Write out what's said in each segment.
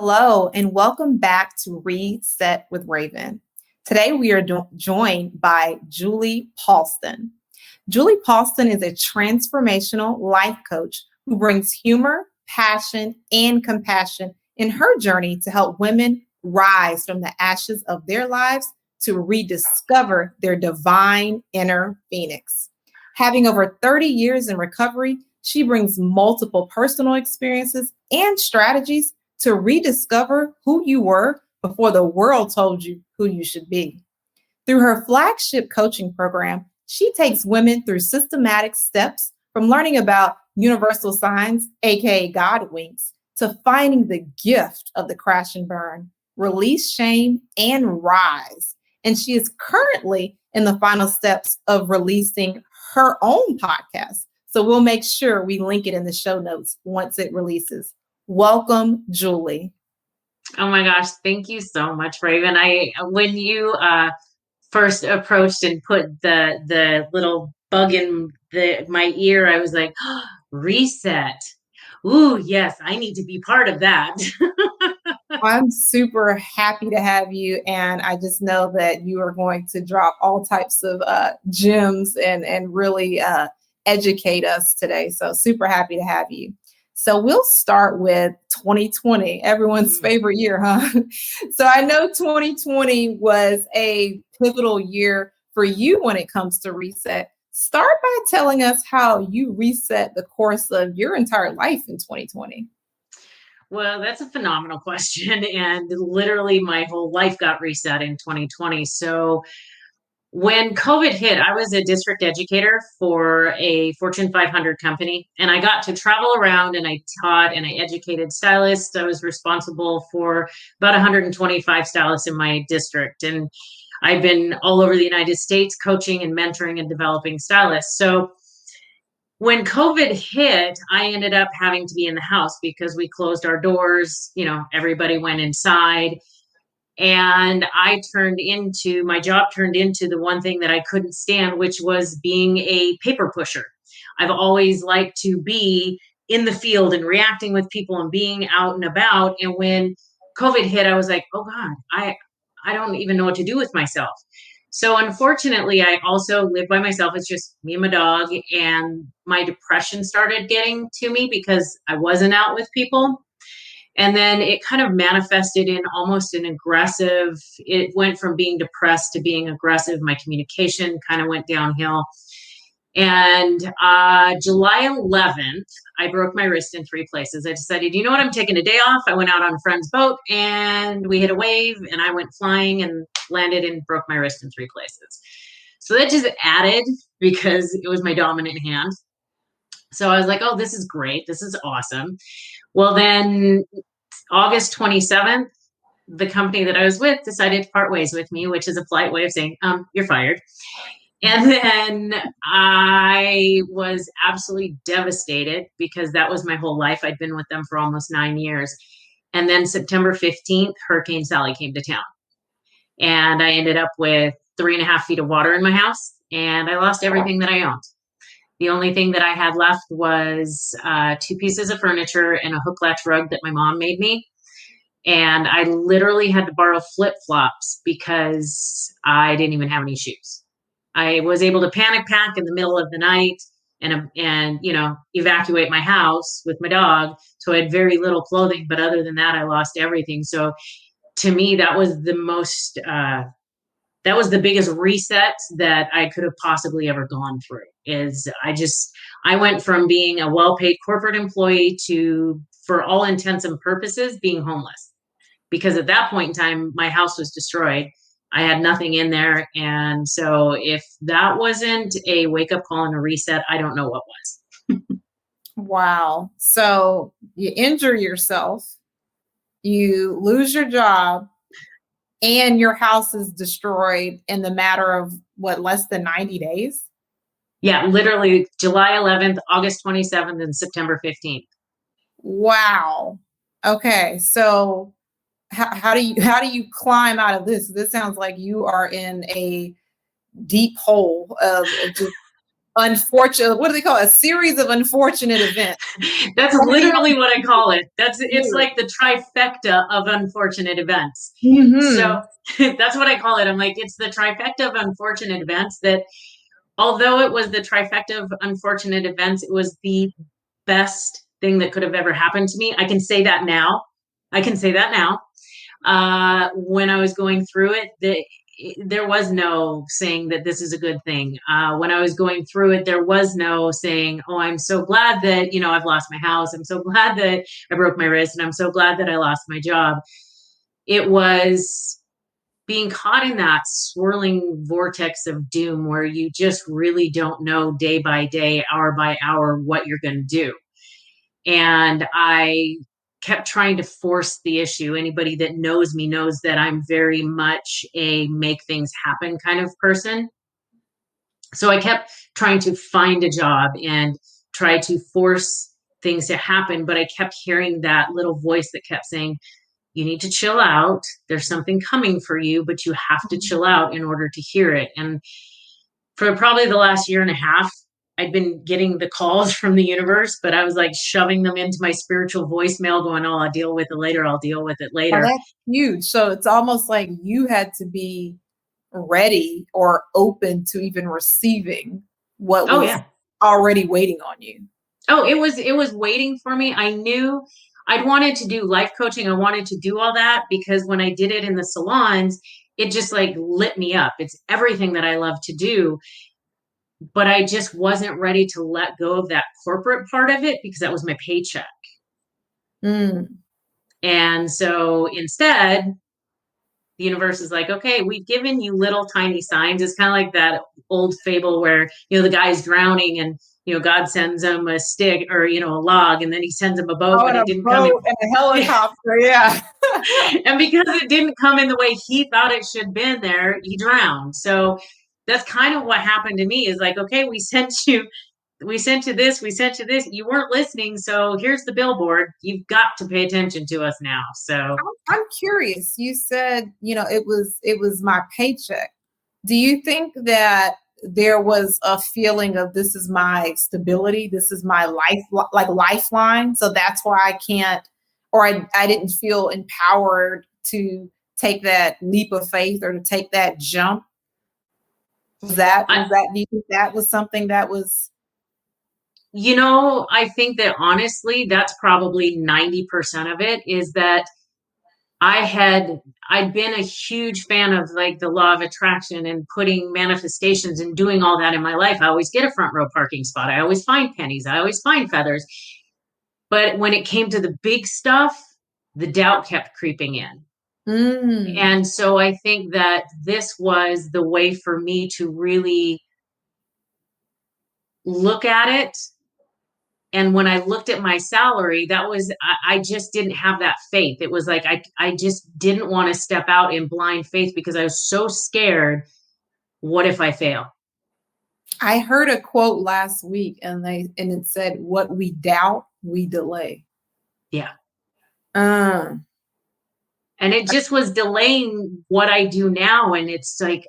Hello, and welcome back to Reset with Raven. Today, we are joined by Julie Paulston. Julie Paulston is a transformational life coach who brings humor, passion, and compassion in her journey to help women rise from the ashes of their lives to rediscover their divine inner phoenix. Having over 30 years in recovery, she brings multiple personal experiences and strategies to rediscover who you were before the world told you who you should be. Through her flagship coaching program, she takes women through systematic steps from learning about universal signs, aka God winks, to finding the gift of the crash and burn, release shame, and rise. And she is currently in the final steps of releasing her own podcast. So we'll make sure we link it in the show notes once it releases. Welcome, Julie. Oh my gosh, thank you so much, Raven. When you first approached and put the little bug in my ear, I was like, oh, reset. Ooh, yes, I need to be part of that. I'm super happy to have you, and I just know that you are going to drop all types of gems and really educate us today. So super happy to have you. So we'll start with 2020, everyone's favorite year, huh? So I know 2020 was a pivotal year for you when it comes to reset. Start by telling us how you reset the course of your entire life in 2020. Well, that's a phenomenal question. And literally my whole life got reset in 2020. So when COVID hit, I was a district educator for a Fortune 500 company, and I got to travel around and I taught and I educated stylists. I was responsible for about 125 stylists in my district. And I've been all over the United States coaching and mentoring and developing stylists. So when COVID hit, I ended up having to be in the house because we closed our doors. Everybody went inside. And my job turned into the one thing that I couldn't stand, which was being a paper pusher. I've always liked to be in the field and reacting with people and being out and about. And when COVID hit, I was like, oh God, I don't even know what to do with myself. So unfortunately, I also live by myself. It's just me and my dog. And my depression started getting to me because I wasn't out with people. And then it kind of manifested in almost it went from being depressed to being aggressive. My communication kind of went downhill. And July 11th, I broke my wrist in 3 places. I decided, you know what, I'm taking a day off. I went out on a friend's boat and we hit a wave and I went flying and landed and broke my wrist in 3 places. So that just added because it was my dominant hand. So I was like, oh, this is great. This is awesome. Well, then August 27th, the company that I was with decided to part ways with me, which is a polite way of saying, you're fired. And then I was absolutely devastated because that was my whole life. I'd been with them for almost 9 years. And then September 15th, Hurricane Sally came to town. And I ended up with 3.5 feet of water in my house. And I lost everything that I owned. The only thing that I had left was 2 pieces of furniture and a hook latch rug that my mom made me. And I literally had to borrow flip-flops because I didn't even have any shoes. I was able to panic pack in the middle of the night and evacuate my house with my dog. So I had very little clothing, but other than that, I lost everything. So to me, that was the biggest reset that I could have possibly ever gone through. I went from being a well-paid corporate employee to, for all intents and purposes, being homeless. Because at that point in time, my house was destroyed. I had nothing in there. And so if that wasn't a wake-up call and a reset, I don't know what was. Wow. So you injure yourself, you lose your job, and your house is destroyed in the matter of less than 90 days? Yeah, literally July 11th, August 27th, and September 15th. Wow. Okay. So how do you climb out of this? This sounds like you are in a deep hole of just unfortunate, what do they call it? A series of unfortunate events. That's literally what I call it. It's like the trifecta of unfortunate events. Mm-hmm. So that's what I call it. I'm like, it's the trifecta of unfortunate events that, although it was the trifecta of unfortunate events, it was the best thing that could have ever happened to me. I can say that now. I can say that now. When I was going through it, there was no saying that this is a good thing. When I was going through it, there was no saying, oh, I'm so glad that, I've lost my house. I'm so glad that I broke my wrist, and I'm so glad that I lost my job. It was being caught in that swirling vortex of doom where you just really don't know day by day, hour by hour, what you're going to do. And I kept trying to force the issue. Anybody that knows me knows that I'm very much a make things happen kind of person. So I kept trying to find a job and try to force things to happen. But I kept hearing that little voice that kept saying, you need to chill out. There's something coming for you, but you have to chill out in order to hear it. And for probably the last year and a half, I'd been getting the calls from the universe, but I was like shoving them into my spiritual voicemail going, oh, I'll deal with it later. I'll deal with it Oh, later. that's huge. So it's almost like you had to be ready or open to even receiving what Oh, was yeah. already waiting on you. Oh, it was waiting for me. I knew I'd wanted to do life coaching. I wanted to do all that because when I did it in the salons, it just like lit me up. It's everything that I love to do. But I just wasn't ready to let go of that corporate part of it because that was my paycheck. Mm. And so instead, the universe is like, okay, we've given you little tiny signs. It's kind of like that old fable where, the guy's drowning and, God sends him a stick or, a log, and then he sends him a boat, Oh, but and it a didn't come in. boat and a helicopter. Yeah. And because it didn't come in the way he thought it should been there, he drowned. So that's kind of what happened to me is like, okay, we sent you this, we sent you this. You weren't listening. So here's the billboard. You've got to pay attention to us now. So I'm curious. You said, it was my paycheck. Do you think that there was a feeling of this is my stability, this is my lifeline, so that's why I can't, or I didn't feel empowered to take that leap of faith or to take that jump? I, Do you think that was something that was? I think that honestly, that's probably 90% of it is that I'd been a huge fan of like the law of attraction and putting manifestations and doing all that in my life. I always get a front row parking spot. I always find pennies. I always find feathers. But when it came to the big stuff, the doubt kept creeping in. Mm. And so I think that this was the way for me to really look at it. And when I looked at my salary, I just didn't have that faith. It was like, I just didn't want to step out in blind faith because I was so scared. What if I fail? I heard a quote last week, and it said, "What we doubt, we delay." Yeah. Uh, And it just was delaying what I do now. And it's like,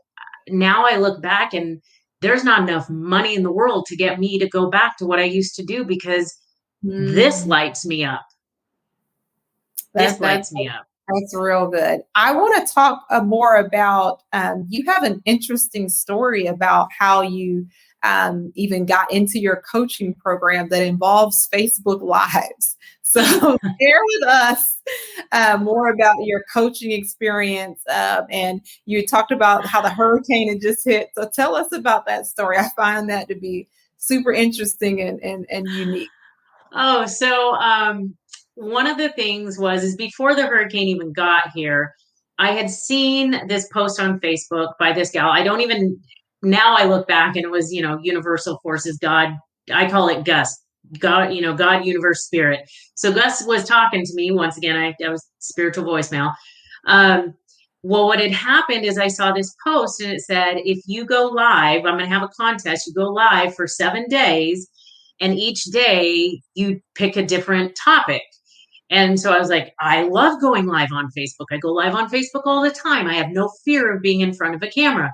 now I look back and there's not enough money in the world to get me to go back to what I used to do because this mm, lights me up. that This that lights me up. that's real good. I want to talk more about. You have an interesting story about how you even got into your coaching program that involves Facebook Lives. So share with us more about your coaching experience. And you talked about how the hurricane had just hit. So tell us about that story. I find that to be super interesting and unique. Oh, so one of the things is before the hurricane even got here, I had seen this post on Facebook by this gal. I don't even now I look back and it was, universal forces, God. I call it Gus. God, God, universe, spirit. So Gus was talking to me once again. I was spiritual voicemail. Um, well, what had happened is I saw this post and it said, if you go live, I'm going to have a contest. You go live for 7 days and each day you pick a different topic. And so I was like, I love going live on Facebook. I go live on Facebook all the time. I have no fear of being in front of a camera.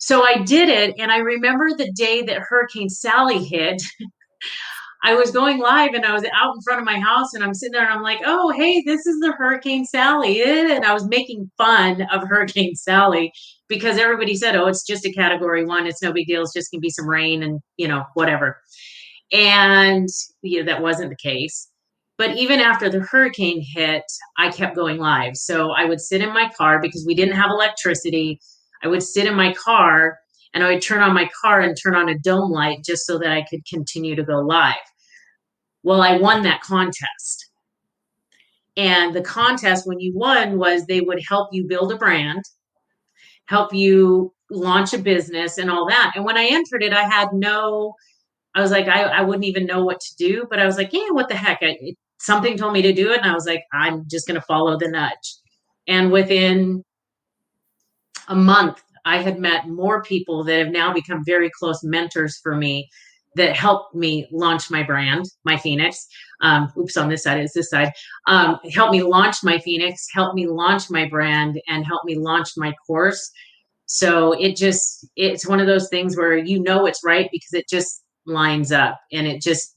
So I did it. And I remember the day that Hurricane Sally hit, I was going live and I was out in front of my house and I'm sitting there and I'm like, oh, hey, this is the Hurricane Sally. And I was making fun of Hurricane Sally because everybody said, oh, it's just a category 1. It's no big deal. It's just going to be some rain and, whatever. And that wasn't the case. But even after the hurricane hit, I kept going live. So I would sit in my car because we didn't have electricity. I would sit in my car and I would turn on my car and turn on a dome light just so that I could continue to go live. Well, I won that contest. And the contest, when you won, was they would help you build a brand, help you launch a business, and all that. And when I entered it, I was like, I wouldn't even know what to do, but I was like, yeah, what the heck? Something told me to do it. And I was like, I'm just going to follow the nudge. And within a month, I had met more people that have now become very close mentors for me that helped me launch my brand, my Phoenix. Oops, on this side is this side. Help me launch my Phoenix, help me launch my brand, and help me launch my course. So it's one of those things where it's right because it just lines up, and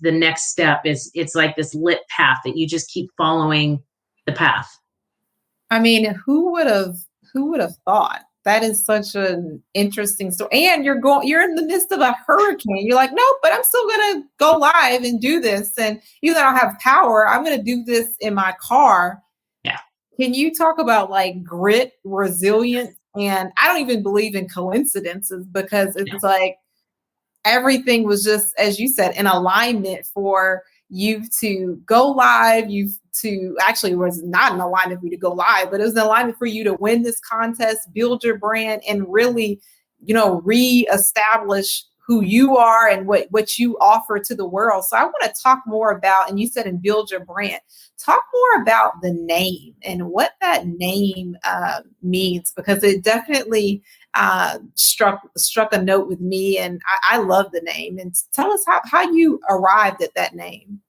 the next step it's like this lit path that you just keep following the path. I mean, who would have thought? That is such an interesting story. And you're in the midst of a hurricane. You're like, no, but I'm still gonna go live and do this. And even though I don't have power, I'm gonna do this in my car. Yeah. Can you talk about like grit, resilience? And I don't even believe in coincidences because it's like everything was just, as you said, in alignment for you to go live. You to actually was not an alignment for you to go live, but it was an alignment for you to win this contest, build your brand, and really, reestablish who you are and what you offer to the world. So I want to talk more about, and you said, and build your brand. Talk more about the name and what that name means, because it definitely struck a note with me, and I love the name. And tell us how you arrived at that name.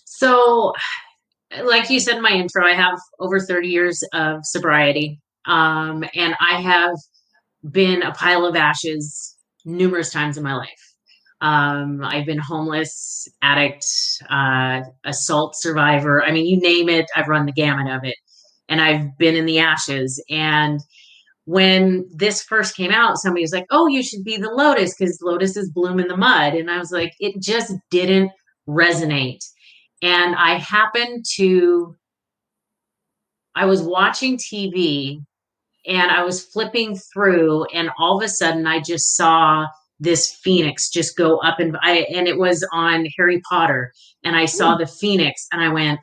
So, like you said in my intro, I have over 30 years of sobriety, and I have been a pile of ashes numerous times in my life. I've been homeless, addict, assault survivor. I mean, you name it, I've run the gamut of it. And I've been in the ashes. And when this first came out, somebody was like, oh, you should be the lotus because lotuses bloom in the mud. And I was like, it just didn't resonate. And I was watching TV and I was flipping through, and all of a sudden I just saw this phoenix just go up, and it was on Harry Potter, and I saw the phoenix and I went,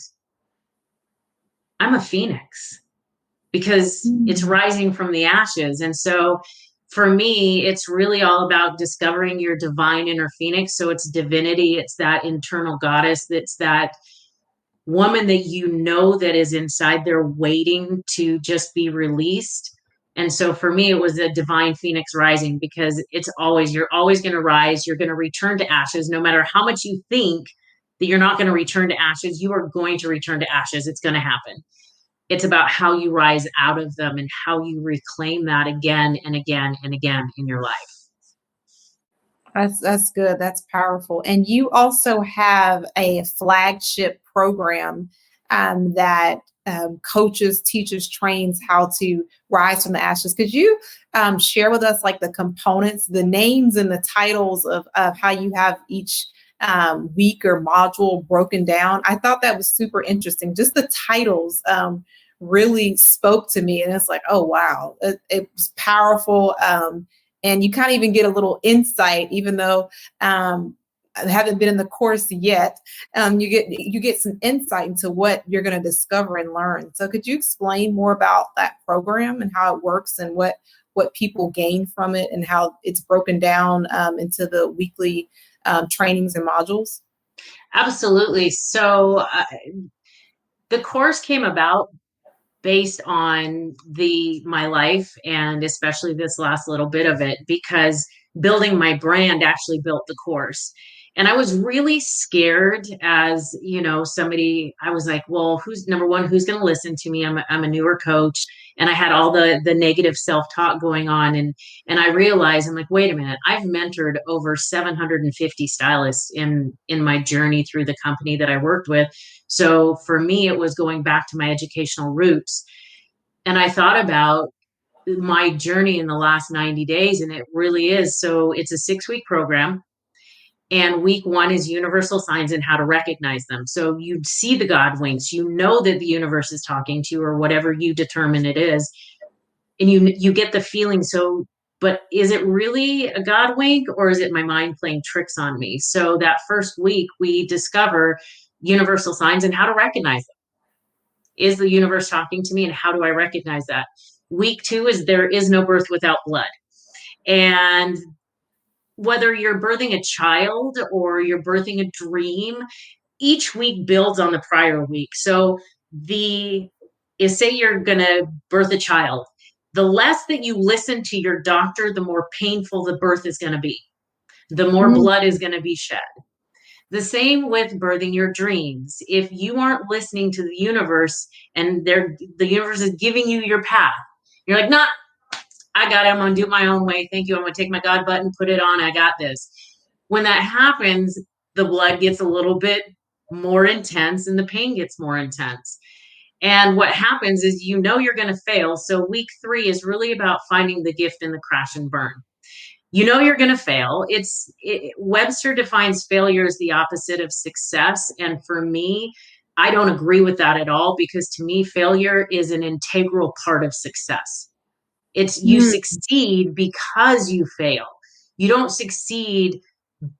I'm a phoenix because it's rising from the ashes. And so for me, it's really all about discovering your divine inner phoenix. So it's divinity, it's that internal goddess, that's that woman that is inside there waiting to just be released. And so for me, it was a divine phoenix rising, because you're always going to rise. You're going to return to ashes. No matter how much you think that you're not going to return to ashes, you are going to return to ashes. It's going to happen. It's about how you rise out of them and how you reclaim that again and again and again in your life. That's good. That's powerful. And you also have a flagship program that coaches, teaches, trains how to rise from the ashes. Could you share with us like the components, the names and the titles of how you have each week or module broken down? I thought that was super interesting. Just the titles really spoke to me. And it's like, oh, wow, it was powerful. And you kind of even get a little insight, even though I haven't been in the course yet. You get some insight into what you're going to discover and learn. So could you explain more about that program and how it works and what people gain from it and how it's broken down into the weekly trainings and modules? Absolutely. So the course came about based on my life, and especially this last little bit of it, because building my brand actually built the course. And I was really scared as, somebody. I was like, well, who's number one, who's going to listen to me? I'm a newer coach, and I had all the negative self-talk going on. And I realized, I'm like, wait a minute, I've mentored over 750 stylists in my journey through the company that I worked with. So for me, it was going back to my educational roots. And I thought about my journey in the last 90 days, and it really is. So it's a 6-week program. And week 1 is universal signs and how to recognize them. So you see the God winks, you know that the universe is talking to you, or whatever you determine it is. And you get the feeling. So, but is it really a God wink, or is it my mind playing tricks on me? So that first week we discover universal signs and how to recognize them. Is the universe talking to me, and how do I recognize that? Week 2 is there is no birth without blood. And whether you're birthing a child or you're birthing a dream, each week builds on the prior week. So say you're going to birth a child, the less that you listen to your doctor, the more painful the birth is going to be. The more blood is going to be shed. The same with birthing your dreams. If you aren't listening to the universe, and the universe is giving you your path, you're like, nah, I got it. I'm going to do it my own way. Thank you. I'm going to take my God button, put it on. I got this. When that happens, the blood gets a little bit more intense and the pain gets more intense. And what happens is, you're going to fail. So week 3 is really about finding the gift in the crash and burn. You're going to fail. Webster defines failure as the opposite of success. And for me, I don't agree with that at all, because to me, failure is an integral part of success. It's you succeed because you fail. You don't succeed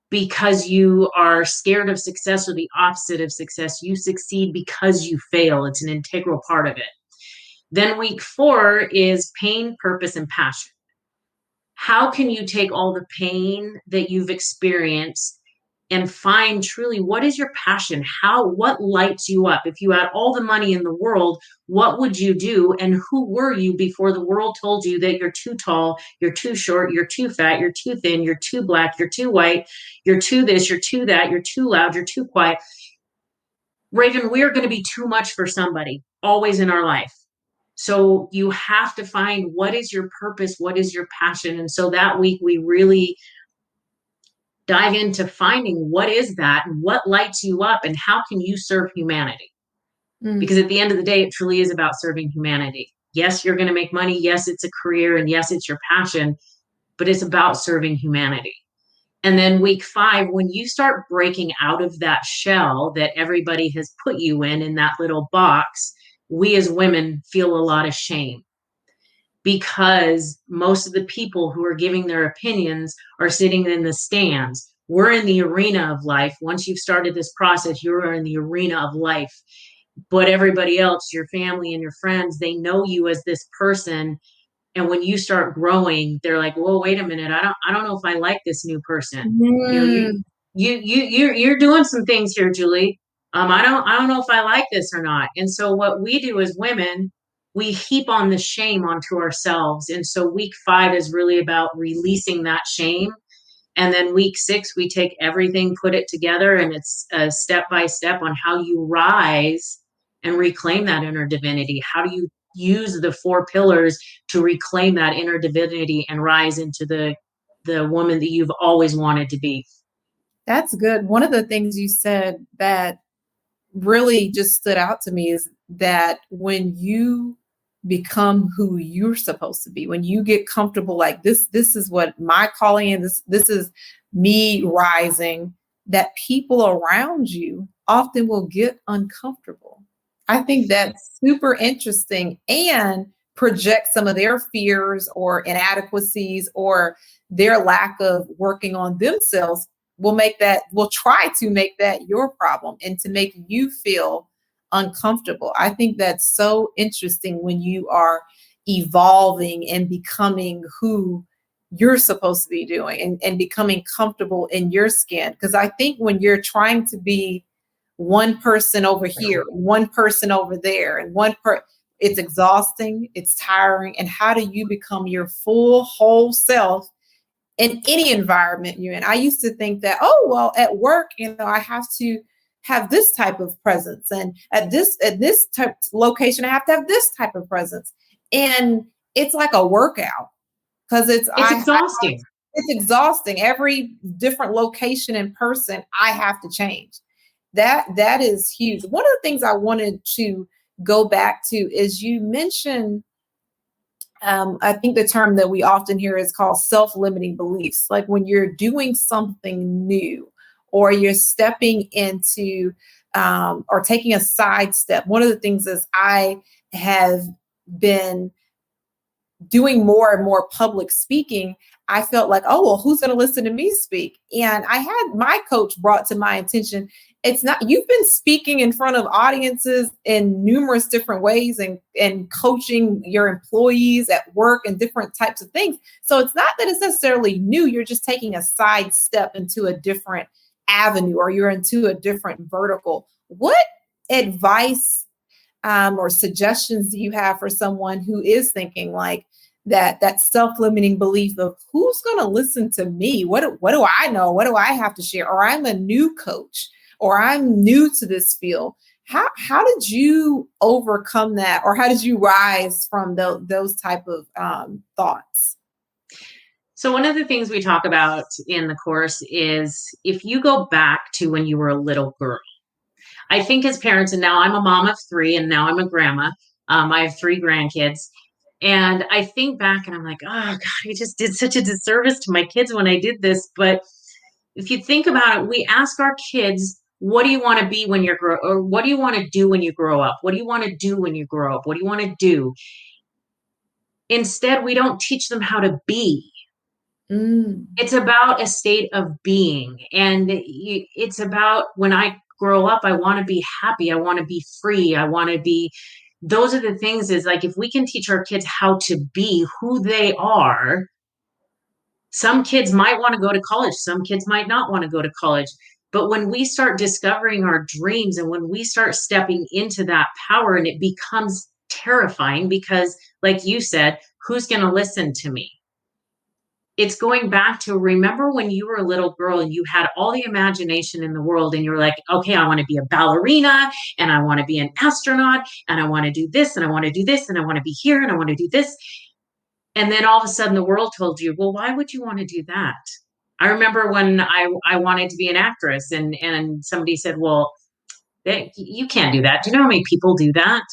because you are scared of success or the opposite of success. You succeed because you fail. It's an integral part of it. Then week 4 is pain, purpose, and passion. How can you take all the pain that you've experienced and find truly what is your passion? What lights you up? If you had all the money in the world, what would you do? And who were you before the world told you that you're too tall, you're too short, you're too fat, you're too thin, you're too black, you're too white, you're too this, you're too that, you're too loud, you're too quiet. Raven, we are going to be too much for somebody always in our life. So you have to find what is your purpose, what is your passion. And so that week we really dive into finding what is that and what lights you up and how can you serve humanity. Because at the end of the day, it truly is about serving humanity. Yes, you're going to make money. Yes, it's a career. And yes, it's your passion, but it's about serving humanity. And then week 5, when you start breaking out of that shell that everybody has put you in that little box, we as women feel a lot of shame, because most of the people who are giving their opinions are sitting in the stands. We're in the arena of life. Once you've started this process, you're in the arena of life. But everybody else, your family and your friends, they know you as this person. And when you start growing, they're like, "Whoa, wait a minute! I don't know if I like this new person. You're doing some things here, Julie. I don't know if I like this or not." And so what we do as women, we heap on the shame onto ourselves. And so week 5 is really about releasing that shame. And then week 6, we take everything, put it together, and it's a step by step on how you rise and reclaim that inner divinity. How do you use the 4 pillars to reclaim that inner divinity and rise into the woman that you've always wanted to be? That's good. One of the things you said that really just stood out to me is that when you become who you're supposed to be, when you get comfortable, like this is what my calling is, this is me rising, that people around you often will get uncomfortable. I think that's super interesting, and project some of their fears or inadequacies or their lack of working on themselves, will try to make that your problem and to make you feel uncomfortable. I think that's so interesting when you are evolving and becoming who you're supposed to be doing, and becoming comfortable in your skin. Because I think when you're trying to be one person over here, one person over there, and it's exhausting, it's tiring. And how do you become your full whole self in any environment you're in. I used to think that, oh, well, at work, I have to have this type of presence. And at this type location, I have to have this type of presence. And it's like a workout because It's exhausting. it's exhausting. Every different location and person, I have to change. That is huge. One of the things I wanted to go back to is you mentioned, I think the term that we often hear is called self-limiting beliefs. Like when you're doing something new or you're stepping into or taking a side step. One of the things is I have been doing more and more public speaking. I felt like, oh, well, who's going to listen to me speak? And I had my coach brought to my attention, it's not, you've been speaking in front of audiences in numerous different ways and coaching your employees at work and different types of things. So it's not that it's necessarily new. You're just taking a side step into a different avenue or you're into a different vertical. What advice or suggestions do you have for someone who is thinking like that self-limiting belief of who's going to listen to me? What do I know? What do I have to share? Or I'm a new coach or I'm new to this field. How did you overcome that? Or how did you rise from those type of thoughts? So one of the things we talk about in the course is if you go back to when you were a little girl, I think as parents, and now I'm a mom of three, and now I'm a grandma. I have three grandkids. And I think back and I'm like, oh God, I just did such a disservice to my kids when I did this. But if you think about it, we ask our kids, what do you want to be when you're or what do you want to do when you grow up? What do you want to do when you grow up? What do you want to do? Instead, we don't teach them how to be. It's about a state of being. And it's about when I grow up, I want to be happy. I want to be free. I want to be, those are the things is like, if we can teach our kids how to be who they are, some kids might want to go to college. Some kids might not want to go to college. But when we start discovering our dreams and when we start stepping into that power and it becomes terrifying because like you said, who's going to listen to me? It's going back to remember when you were a little girl and you had all the imagination in the world and you're like, okay, I want to be a ballerina and I want to be an astronaut and I want to do this and I want to do this and I want to be here and I want to do this. And then all of a sudden the world told you, well, why would you want to do that? I remember when I wanted to be an actress and somebody said, well, you can't do that. Do you know how many people do that?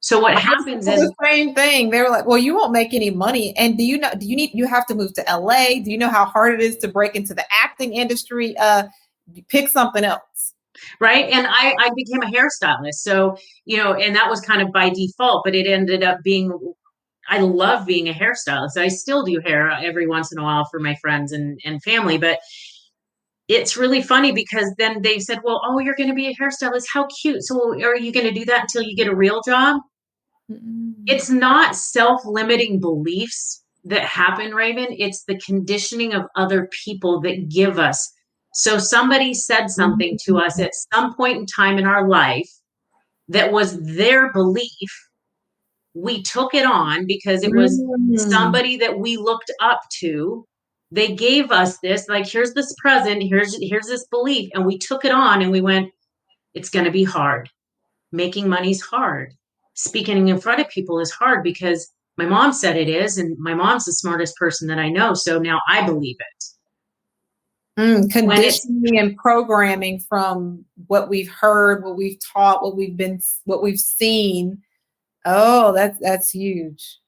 So what happens is the same thing. They were like, well, you won't make any money. And you have to move to LA? Do you know how hard it is to break into the acting industry? Pick something else. Right. And I became a hairstylist. So, and that was kind of by default, but it ended up being, I love being a hairstylist. I still do hair every once in a while for my friends and family, but it's really funny because then they said, well, oh, you're going to be a hairstylist. How cute. So are you going to do that until you get a real job? It's not self-limiting beliefs that happen, Raven. It's the conditioning of other people that give us. So somebody said something to us at some point in time in our life that was their belief. We took it on because it was somebody that we looked up to. They gave us this, like, here's this present, here's this belief. And we took it on and we went, it's going to be hard. Making money's hard. Speaking in front of people is hard because my mom said it is, and my mom's the smartest person that I know. So now I believe it. Conditioning and programming from what we've heard, what we've taught, what we've seen. Oh, that's huge.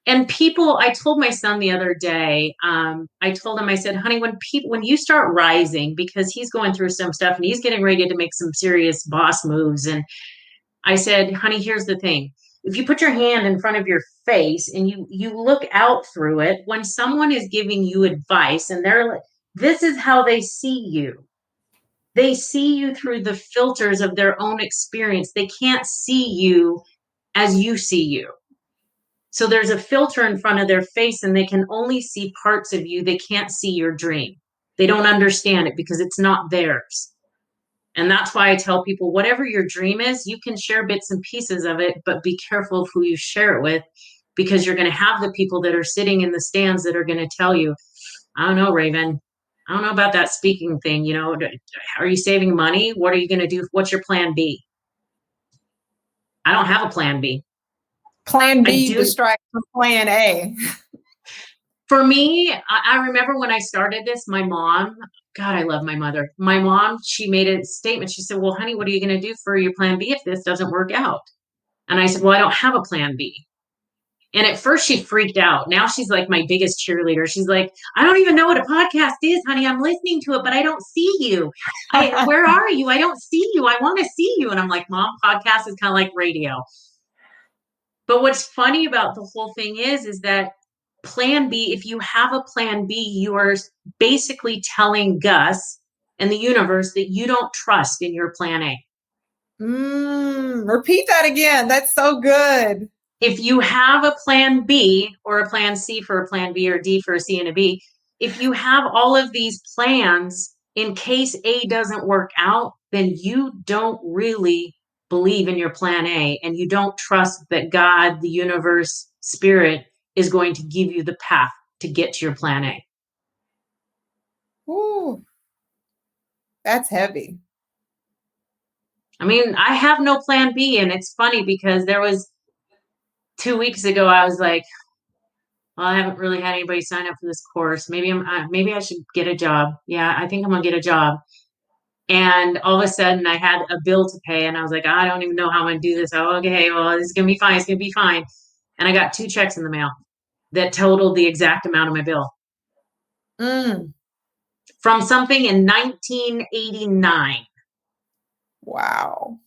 And people, I told my son the other day, I told him, I said, honey, when you start rising, because he's going through some stuff and he's getting ready to make some serious boss moves. And I said, honey, here's the thing. If you put your hand in front of your face and you look out through it, when someone is giving you advice and they're like, this is how they see you. They see you through the filters of their own experience. They can't see you as you see you. So there's a filter in front of their face and they can only see parts of you. They can't see your dream. They don't understand it because it's not theirs. And that's why I tell people, whatever your dream is, you can share bits and pieces of it, but be careful of who you share it with, because you're going to have the people that are sitting in the stands that are going to tell you, I don't know, Raven. I don't know about that speaking thing. Are you saving money? What are you going to do? What's your plan B? I don't have a plan B. Plan I B do. distracts from plan A. For me, I remember when I started this, my mom, God, I love my mother. My mom, she made a statement. She said, well, honey, what are you going to do for your plan B if this doesn't work out? And I said, well, I don't have a plan B. And at first she freaked out. Now she's like my biggest cheerleader. She's like, I don't even know what a podcast is, honey. I'm listening to it, but I don't see you. Where are you? I don't see you. I want to see you. And I'm like, Mom, podcast is kind of like radio. But what's funny about the whole thing is that plan B, if you have a plan B, you are basically telling Gus and the universe that you don't trust in your plan A. Repeat that again. That's so good. If you have a plan B or a plan C for a plan B or D for a C and a B, if you have all of these plans in case A doesn't work out, then you don't really believe in your plan A and you don't trust that God, the universe, spirit is going to give you the path to get to your plan A. Ooh, that's heavy. I mean, I have no plan B, and it's funny because there was 2 weeks ago, I was like, well, I haven't really had anybody sign up for this course. Maybe I should get a job. Yeah, I think I'm gonna get a job. And all of a sudden, I had a bill to pay, and I was like, I don't even know how I'm gonna do this. Oh, okay, well, it's gonna be fine. It's gonna be fine. And I got 2 checks in the mail that totaled the exact amount of my bill from something in 1989. Wow.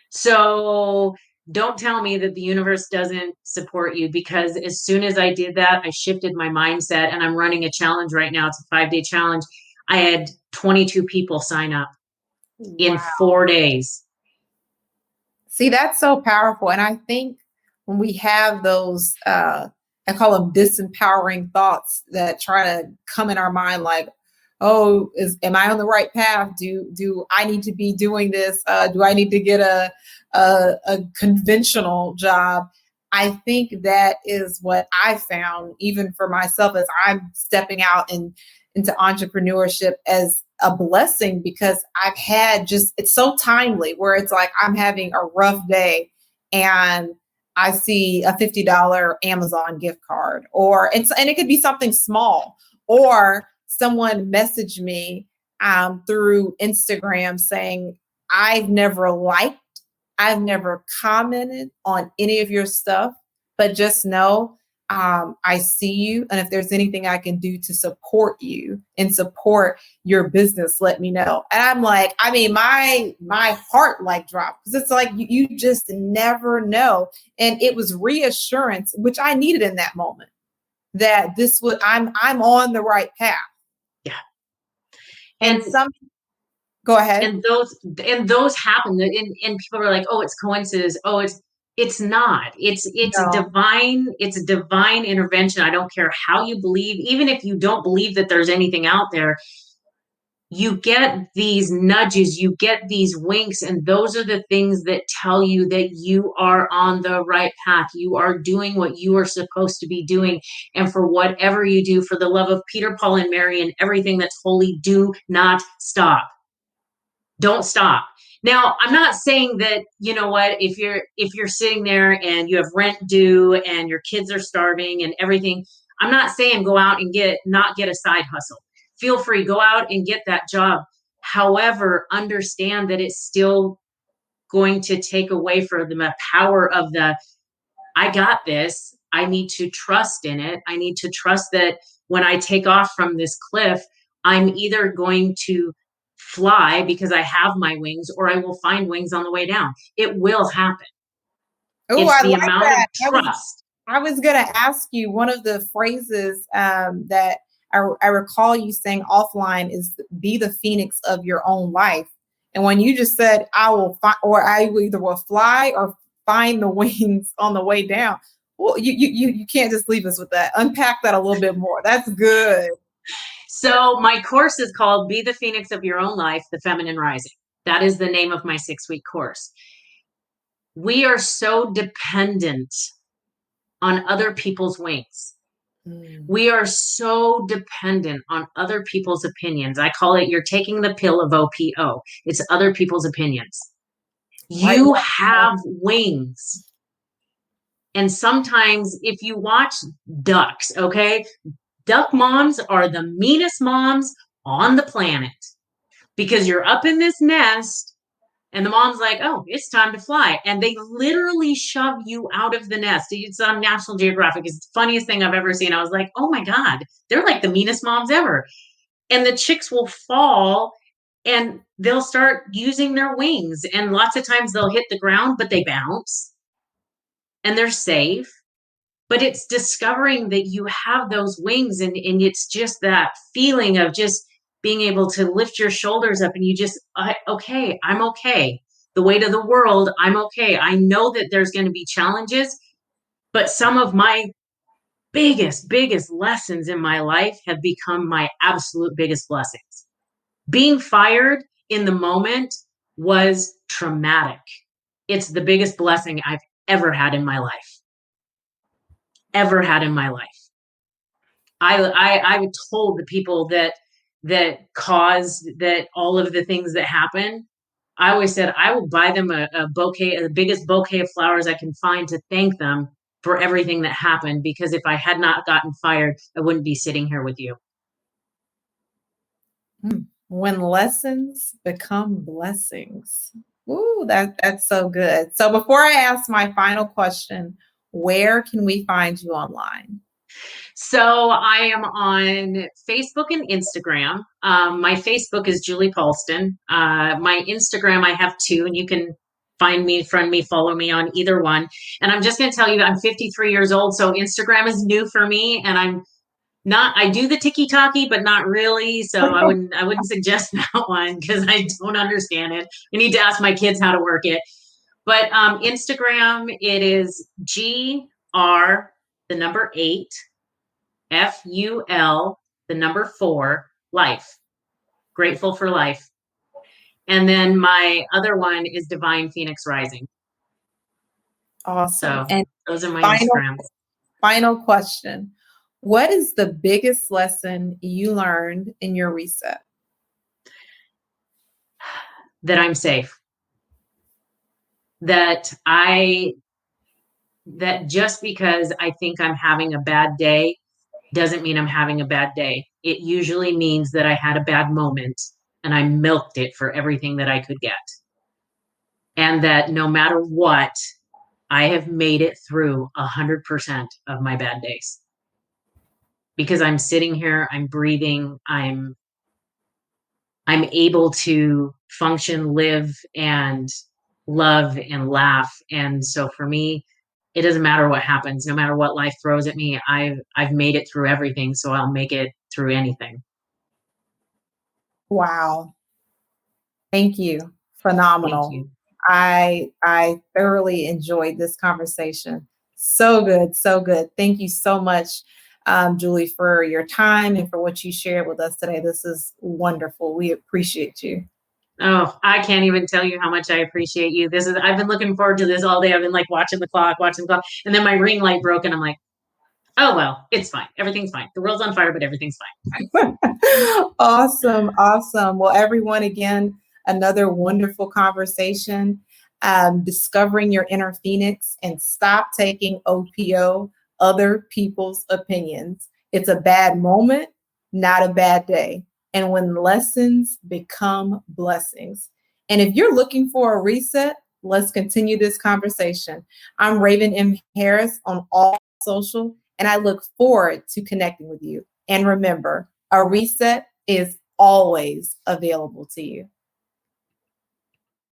So don't tell me that the universe doesn't support you, because as soon as I did that, I shifted my mindset, and I'm running a challenge right now. It's a 5-day challenge. I had 22 people sign up in Wow. 4 days. See, that's so powerful. And I think when we have those, I call them disempowering thoughts that try to come in our mind, like, oh, am I on the right path? Do I need to be doing this? Do I need to get a conventional job? I think that is what I found, even for myself, as I'm stepping out into entrepreneurship, as a blessing, because I've had it's so timely where it's like I'm having a rough day and I see a $50 Amazon gift card, and it could be something small, or someone messaged me through Instagram saying, I've never commented on any of your stuff, but just know I see you. And if there's anything I can do to support you and support your business, let me know. And I'm like, I mean, my heart like dropped, because it's like you just never know. And it was reassurance, which I needed in that moment, that I'm on the right path. Yeah. And go ahead. And those happen, and people are like, oh, it's coincidence. Oh, it's not. It's No. a divine intervention. I don't care how you believe, even if you don't believe that there's anything out there, you get these nudges, you get these winks, and those are the things that tell you that you are on the right path. You are doing what you are supposed to be doing. And for whatever you do, for the love of Peter, Paul, and Mary, and everything that's holy, do not stop. Don't stop. Now, I'm not saying that, you know what, if you're sitting there and you have rent due and your kids are starving and everything, I'm not saying go out and not get a side hustle. Feel free, go out and get that job. However, understand that it's still going to take away from the power of I got this. I need to trust in it. I need to trust that when I take off from this cliff, I'm either going to fly because I have my wings, or I will find wings on the way down. It will happen. Oh, It's I the like amount that. of trust. I was going to ask you, one of the phrases that I recall you saying offline is, be the phoenix of your own life. And when you just said, I will find, or I either will fly or find the wings on the way down. Well, you can't just leave us with that. Unpack that a little bit more. That's good. So my course is called Be the Phoenix of Your Own Life, The Feminine Rising. That is the name of my 6-week course. We are so dependent on other people's wings. Mm. We are so dependent on other people's opinions. I call it, you're taking the pill of OPO. It's other people's opinions. Right. You have wings. And sometimes if you watch ducks, okay, duck moms are the meanest moms on the planet, because you're up in this nest and the mom's like, oh, it's time to fly. And they literally shove you out of the nest. It's on National Geographic. It's the funniest thing I've ever seen. I was like, oh my God, they're like the meanest moms ever. And the chicks will fall and they'll start using their wings. And lots of times they'll hit the ground, but they bounce and they're safe. But it's discovering that you have those wings, and it's just that feeling of just being able to lift your shoulders up and you just, okay, I'm okay. The weight of the world, I'm okay. I know that there's going to be challenges, but some of my biggest lessons in my life have become my absolute biggest blessings. Being fired in the moment was traumatic. It's the biggest blessing I've ever had in my life. Ever had in my life. I told the people that caused that all of the things that happen. I always said I would buy them a bouquet, the biggest bouquet of flowers I can find, to thank them for everything that happened. Because if I had not gotten fired, I wouldn't be sitting here with you. When lessons become blessings. Ooh, that's so good. So before I ask my final question, where can we find you online? So I am on Facebook and Instagram. My Facebook is Julie Paulston. My Instagram, I have two, and you can find me, friend me, follow me on either one. And I'm just going to tell you, I'm 53 years old, so Instagram is new for me, and I do the tiki-taki, but not really. So I wouldn't suggest that one because I don't understand it. I need to ask my kids how to work it. But Instagram, it is GR, the number 8, FUL, the number 4, life. Grateful for life. And then my other one is Divine Phoenix Rising. Awesome. So And those are my final, Instagrams. final question. What is the biggest lesson you learned in your reset? That I'm safe. That just because I think I'm having a bad day doesn't mean I'm having a bad day. It usually means that I had a bad moment and I milked it for everything that I could get. And that no matter what, I have made it through 100% of my bad days. Because I'm sitting here, I'm breathing, I'm able to function, live, and love and laugh. And so for me, it doesn't matter what happens, no matter what life throws at me. I've made it through everything, so I'll make it through anything. Wow. Thank you. Thank Phenomenal. you. I thoroughly enjoyed this conversation. So good, so good. Thank you so much, Julie, for your time and for what you shared with us today. This is wonderful. We appreciate you. Oh, I can't even tell you how much I appreciate you. I've been looking forward to this all day. I've been like watching the clock. And then my ring light broke and I'm like, oh, well, it's fine. Everything's fine. The world's on fire, but everything's fine. Awesome. Awesome. Well, everyone, again, another wonderful conversation. Discovering your inner Phoenix and stop taking OPO, other people's opinions. It's a bad moment, not a bad day. And when lessons become blessings. And if you're looking for a reset, let's continue this conversation. I'm Raven M. Harris on all social, and I look forward to connecting with you. And remember, a reset is always available to you.